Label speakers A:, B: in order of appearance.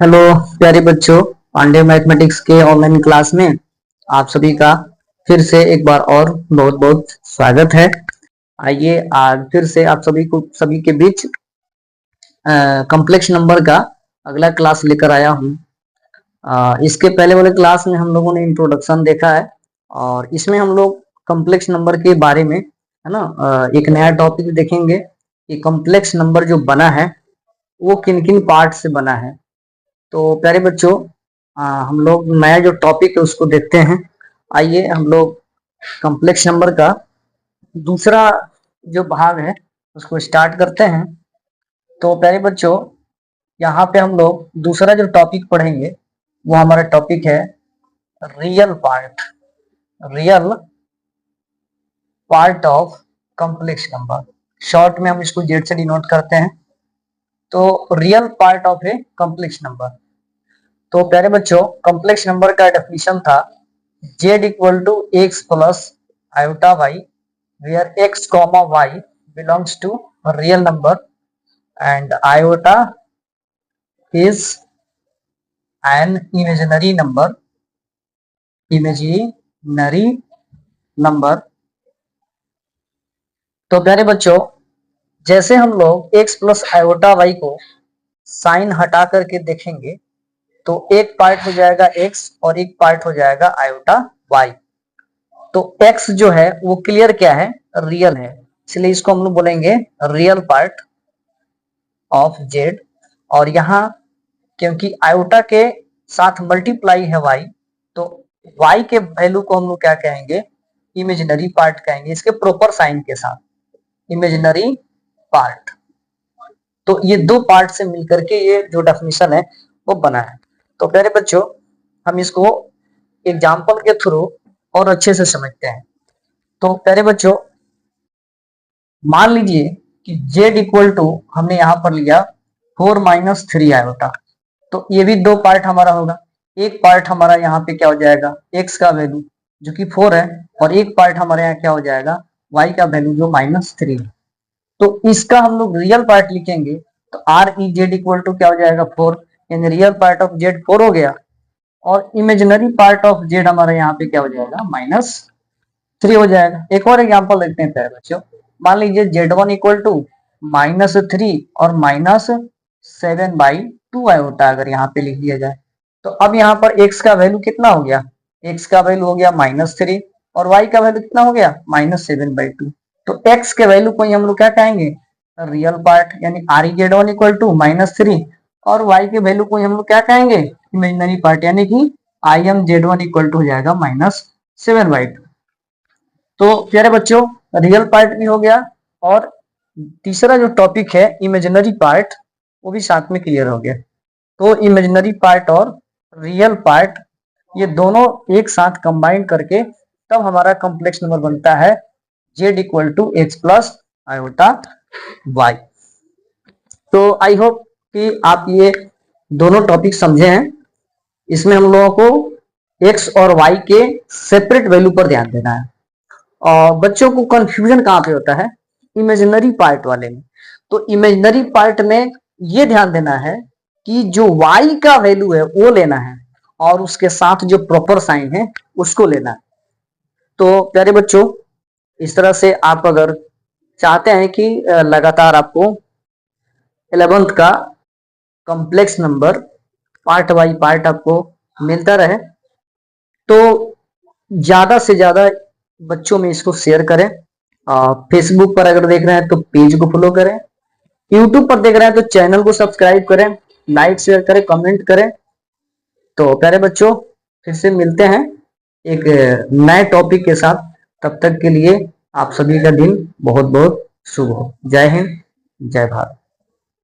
A: Hello प्यारे बच्चों, Pandey mathematics के ऑनलाइन क्लास में आप सभी का फिर से एक बार और बहुत बहुत स्वागत है। आइए आज फिर से आप सभी के बीच कॉम्प्लेक्स नंबर का अगला क्लास लेकर आया हूँ। इसके पहले वाले क्लास में हम लोगों ने इंट्रोडक्शन देखा है और इसमें हम लोग कॉम्प्लेक्स नंबर के बारे में है ना एक नया टॉपिक देखेंगे कि कॉम्प्लेक्स नंबर जो बना है वो किन किन पार्ट से बना है। तो प्यारे बच्चों, हम लोग नया जो टॉपिक है उसको देखते हैं। आइए हम लोग कॉम्प्लेक्स नंबर का दूसरा जो भाग है उसको स्टार्ट करते हैं। तो प्यारे बच्चों, यहाँ पे हम लोग दूसरा जो टॉपिक पढ़ेंगे वो हमारा टॉपिक है real part of complex number. Short में हम इसको जेड से डिनोट करते हैं। तो real part of a complex number. तो प्यारे बच्चों, कॉम्प्लेक्स नंबर का डेफिनेशन था z equal to X plus iota Y where x comma Y belongs to real number and iota is an imaginary number. तो प्यारे बच्चों, जैसे हम लोग x प्लस आयोटा वाई को साइन हटा करके देखेंगे तो एक पार्ट हो जाएगा x और एक पार्ट हो जाएगा आयोटा y। तो x जो है वो क्लियर क्या है, रियल है, इसलिए इसको हम लोग बोलेंगे रियल पार्ट ऑफ z। और यहाँ क्योंकि आयोटा के साथ मल्टीप्लाई है y, तो y के वैल्यू को हम लोग क्या कहेंगे, इमेजिनरी पार्ट कहेंगे, इसके प्रॉपर साइन के साथ इमेजिनरी पार्ट। तो ये दो पार्ट से मिलकर के ये जो डेफिनेशन है वो बना है। तो प्यारे बच्चों, हम इसको एग्जाम्पल के थ्रू और अच्छे से समझते हैं। तो प्यारे बच्चों, मान लीजिए कि z इक्वल टू हमने यहाँ पर लिया 4 माइनस 3 आयोटा। तो ये भी दो पार्ट हमारा होगा। एक पार्ट हमारा यहाँ पे क्या हो जाएगा, x का वैल्यू जो कि 4 है, और एक पार्ट हमारे यहाँ क्या हो जाएगा, y का वैल्यू जो -3 है। तो इसका हम लोग रियल पार्ट लिखेंगे तो R E Z equal to क्या हो जाएगा, 4, यानी रियल पार्ट ऑफ जेड 4 हो गया और इमेजिनरी पार्ट ऑफ जेड हमारा यहाँ पे क्या हो जाएगा, -3 हो जाएगा। एक और एग्जांपल देखते हैं प्यारे बच्चों। मान लीजिए z1 इक्वल टू -3 और -7/2 आयोटा अगर यहाँ पे लिख दिया जाए, तो अब यहाँ पर x का वैल्यू कितना हो गया, x का वैल्यू हो गया -3 और y का वैल्यू कितना हो गया, -7/2। तो x के वैल्यू को हम लोग क्या कहेंगे, रियल पार्ट, यानी R E Z one equal to -3 और y के वैल्यू को हम लोग क्या कहेंगे, इमेजिनरी पार्ट, यानी कि I M Z one equal to हो जाएगा -7/2। तो प्यारे बच्चों, रियल पार्ट भी हो गया और तीसरा जो टॉपिक है इमेजिनरी पार्ट वो भी साथ में क्लियर हो गया। तो इमेजिनरी पार्ट और रियल पार्ट ये दोनों एक साथ कंबाइन करके तब हमारा कॉम्प्लेक्स नंबर बनता है z equal to X plus iota y। तो आई होप कि आप ये दोनों टॉपिक समझे हैं। इसमें हम लोगों को x और y के सेपरेट वैल्यू पर ध्यान देना है और बच्चों को कंफ्यूजन कहाँ पे होता है, इमेजिनरी पार्ट वाले में। तो इमेजिनरी पार्ट में ये ध्यान देना है कि जो y का वैल्यू है वो लेना है और उसके साथ जो प्रॉपर साइन है उसको लेना है। तो प्यारे बच्चों, इस तरह से आप अगर चाहते हैं कि लगातार आपको 11th का complex number part by part आपको मिलता रहे, तो ज्यादा से ज्यादा बच्चों में इसको शेयर करें। फेसबुक पर अगर देख रहे हैं तो पेज को फॉलो करें, यूट्यूब पर देख रहे हैं तो चैनल को सब्सक्राइब करें, लाइक शेयर करें, कमेंट करें। तो प्यारे बच्चों, फिर से मिलते हैं एक नए टॉपिक के साथ। तब तक के लिए आप सभी का दिन बहुत बहुत शुभ हो। जय हिंद, जय भारत।